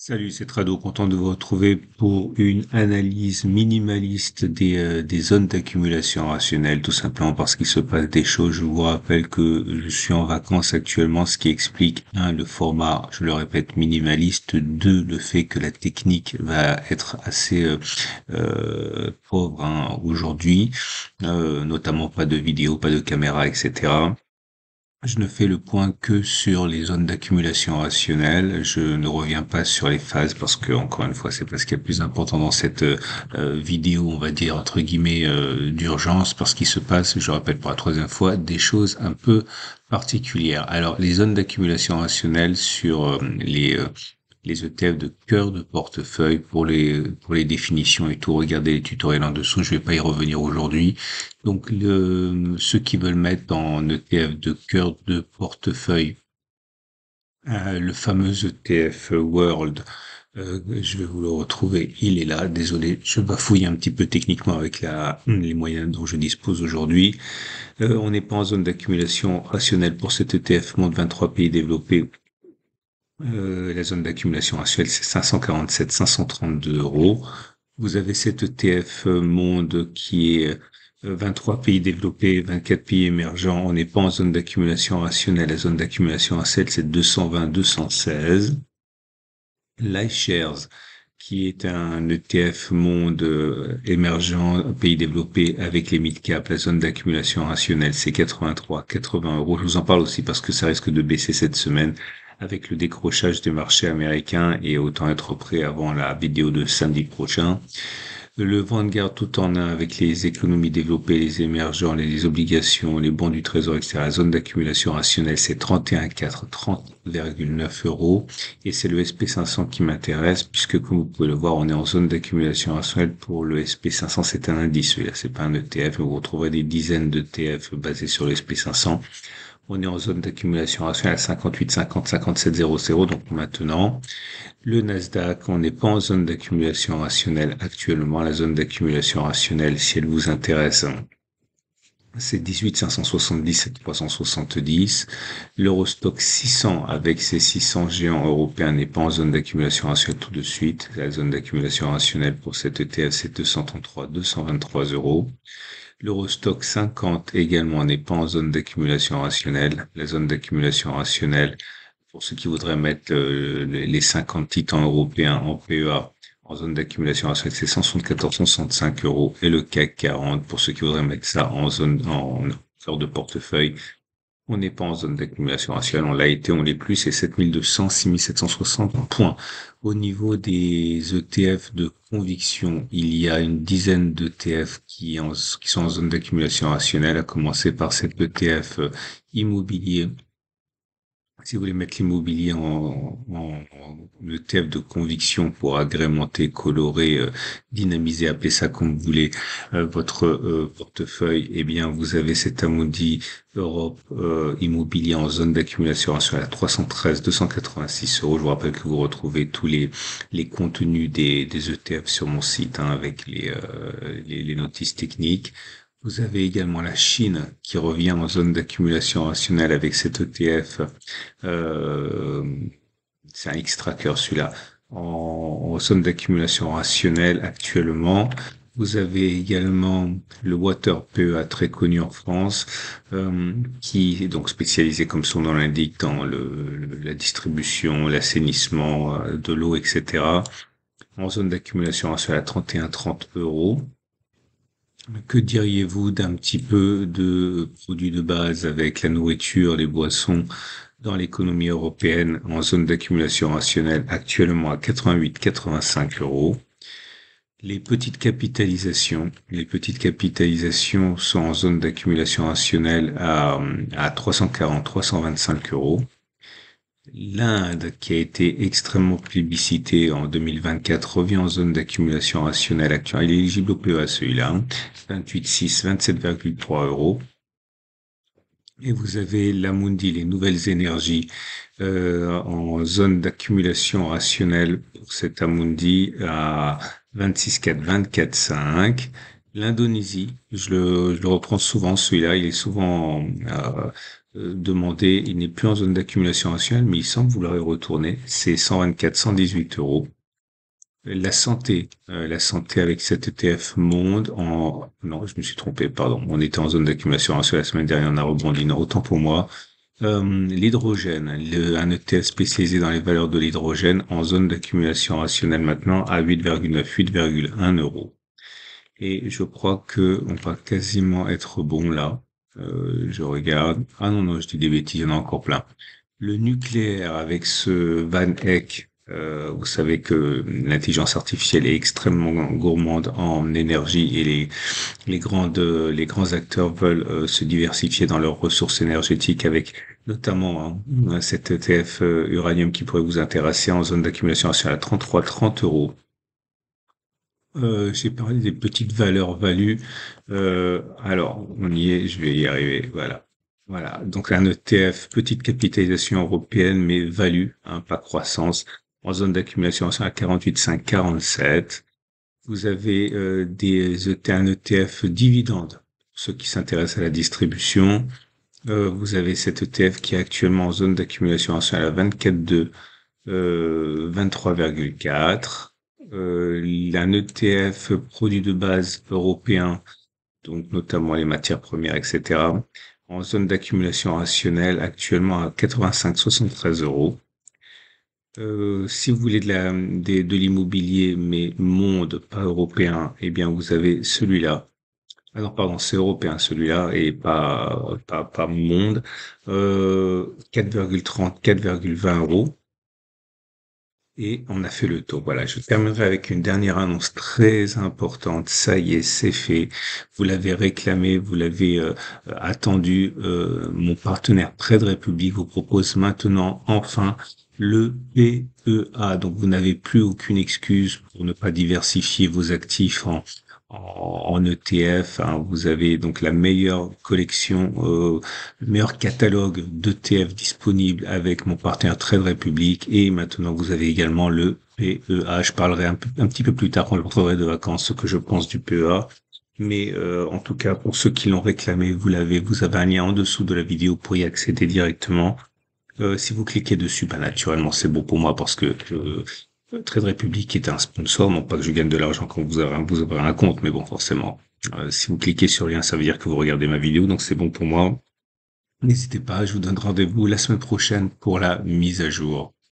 Salut, c'est Trado, content de vous retrouver pour une analyse minimaliste des zones d'accumulation rationnelle, tout simplement parce qu'il se passe des choses. Je vous rappelle que je suis en vacances actuellement, ce qui explique, un, le format, je le répète, minimaliste, deux, le fait que la technique va être assez pauvre aujourd'hui, notamment pas de vidéo, pas de caméra, etc. Je ne fais le point que sur les zones d'accumulation rationnelle. Je ne reviens pas sur les phases parce que, encore une fois, c'est pas ce qui est le plus important dans cette vidéo, on va dire, entre guillemets, d'urgence, parce qu'il se passe, je répète pour la troisième fois, des choses un peu particulières. Alors, les zones d'accumulation rationnelle sur les ETF de cœur de portefeuille pour les définitions et tout. Regardez les tutoriels en dessous. Je vais pas y revenir aujourd'hui. Donc, ceux qui veulent mettre en ETF de cœur de portefeuille, le fameux ETF World, je vais vous le retrouver. Il est là. Désolé, je bafouille un petit peu techniquement avec les moyens dont je dispose aujourd'hui. On n'est pas en zone d'accumulation rationnelle pour cet ETF monde 23 pays développés. La zone d'accumulation actuelle, c'est 547, 532 euros. Vous avez cet ETF monde qui est 23 pays développés, 24 pays émergents. On n'est pas en zone d'accumulation rationnelle. La zone d'accumulation rationnelle, c'est 220, 216. l'iShares, qui est un ETF monde émergent, pays développés avec les mid-cap. La zone d'accumulation rationnelle, c'est 83, 80 euros. Je vous en parle aussi parce que ça risque de baisser cette semaine avec le décrochage des marchés américains et autant être prêt avant la vidéo de samedi prochain. Le Vanguard tout en un avec les économies développées, les émergents, les obligations, les bons du trésor, etc. La zone d'accumulation rationnelle, c'est 31,4, 30,9 euros. Et c'est le SP500 qui m'intéresse puisque, comme vous pouvez le voir, on est en zone d'accumulation rationnelle pour le SP500. C'est un indice, celui-là. C'est pas un ETF. Vous retrouverez des dizaines d'ETF basés sur le SP500. On est en zone d'accumulation rationnelle à 58, 50, 57, 00. Donc maintenant, le Nasdaq, on n'est pas en zone d'accumulation rationnelle actuellement. La zone d'accumulation rationnelle, si elle vous intéresse, c'est 18 570 et 370. L'Eurostock 600 avec ses 600 géants européens n'est pas en zone d'accumulation rationnelle tout de suite. La zone d'accumulation rationnelle pour cet ETF, c'est 233, 223 euros. L'Eurostock 50 également n'est pas en zone d'accumulation rationnelle. La zone d'accumulation rationnelle, pour ceux qui voudraient mettre les 50 titans européens en PEA en zone d'accumulation rationnelle, c'est 174, 165 euros. Et le CAC 40, pour ceux qui voudraient mettre ça en zone, en sorte de portefeuille, on n'est pas en zone d'accumulation rationnelle, on l'a été, on l'est plus, c'est 7200, 6760 points. Au niveau des ETF de conviction, il y a une dizaine d'ETF qui sont en zone d'accumulation rationnelle, à commencer par cet ETF immobilier. Si vous voulez mettre l'immobilier en ETF de conviction pour agrémenter, colorer, dynamiser, appelez ça comme vous voulez, votre portefeuille, eh bien, vous avez cet Amundi Europe immobilier en zone d'accumulation sur la 313, 286 euros. Je vous rappelle que vous retrouvez tous les contenus des ETF sur mon site avec les notices techniques. Vous avez également la Chine qui revient en zone d'accumulation rationnelle avec cet ETF. Euh, c'est un X-Tracker celui-là. En zone d'accumulation rationnelle actuellement. Vous avez également le Water PEA très connu en France, qui est donc spécialisé, comme son nom l'indique, dans la distribution, l'assainissement de l'eau, etc. En zone d'accumulation rationnelle à 31,30 euros. Que diriez-vous d'un petit peu de produits de base avec la nourriture, les boissons dans l'économie européenne en zone d'accumulation rationnelle actuellement à 88-85 euros? Les petites capitalisations sont en zone d'accumulation rationnelle à 340-325 euros. L'Inde, qui a été extrêmement plébiscitée en 2024, revient en zone d'accumulation rationnelle actuelle. Il est éligible au PEA celui-là, 28,6, 27,3 euros. Et vous avez l'Amundi, les nouvelles énergies, en zone d'accumulation rationnelle pour cet Amundi à 26,4, 24,5. L'Indonésie, je le reprends souvent celui-là, il est souvent demandé, il n'est plus en zone d'accumulation rationnelle, mais il semble vouloir y retourner. C'est 124, 118 euros. La santé avec cet ETF monde non, je me suis trompé, pardon. On était en zone d'accumulation rationnelle la semaine dernière, on a rebondi. Non, autant pour moi. L'hydrogène, un ETF spécialisé dans les valeurs de l'hydrogène en zone d'accumulation rationnelle maintenant à 8,9, 8,1 euros. Et je crois que on va quasiment être bon là. Je regarde. Ah non, non, je dis des bêtises, il y en a encore plein. Le nucléaire avec ce Van Eck, vous savez que l'intelligence artificielle est extrêmement gourmande en énergie et les grands acteurs veulent se diversifier dans leurs ressources énergétiques avec notamment cet ETF uranium qui pourrait vous intéresser en zone d'accumulation à 33,30 euros. J'ai parlé des petites valeurs values. Alors, on y est, je vais y arriver. Voilà. Voilà. Donc, un ETF, petite capitalisation européenne, mais value, hein, pas croissance, en zone d'accumulation à 48,5, 47. Vous avez un ETF dividende, ceux qui s'intéressent à la distribution. Vous avez cet ETF qui est actuellement en zone d'accumulation à 24,2, 23,4. Un ETF produit de base européen, donc notamment les matières premières, etc., en zone d'accumulation rationnelle actuellement à 85,73 euros. Si vous voulez de l'immobilier, mais monde, pas européen, eh bien, vous avez celui-là. Ah non, pardon, c'est européen celui-là et pas monde. 4,30, 4,20 euros. Et on a fait le tour. Voilà, je terminerai avec une dernière annonce très importante. Ça y est, c'est fait. Vous l'avez réclamé, vous l'avez attendu. Mon partenaire Trade Republic vous propose maintenant enfin le PEA. Donc vous n'avez plus aucune excuse pour ne pas diversifier vos actifs en ETF, hein. Vous avez donc la meilleure collection, le meilleur catalogue d'ETF disponible avec mon partenaire Trade Republic et maintenant vous avez également le PEA. Je parlerai un petit peu plus tard quand je rentrerai de vacances ce que je pense du PEA. Mais en tout cas, pour ceux qui l'ont réclamé, vous avez un lien en dessous de la vidéo pour y accéder directement. Si vous cliquez dessus, naturellement, c'est bon pour moi parce que Trade Republic est un sponsor, non pas que je gagne de l'argent quand vous aurez un compte, mais bon, forcément, si vous cliquez sur le lien, ça veut dire que vous regardez ma vidéo, donc c'est bon pour moi. N'hésitez pas, je vous donne rendez-vous la semaine prochaine pour la mise à jour.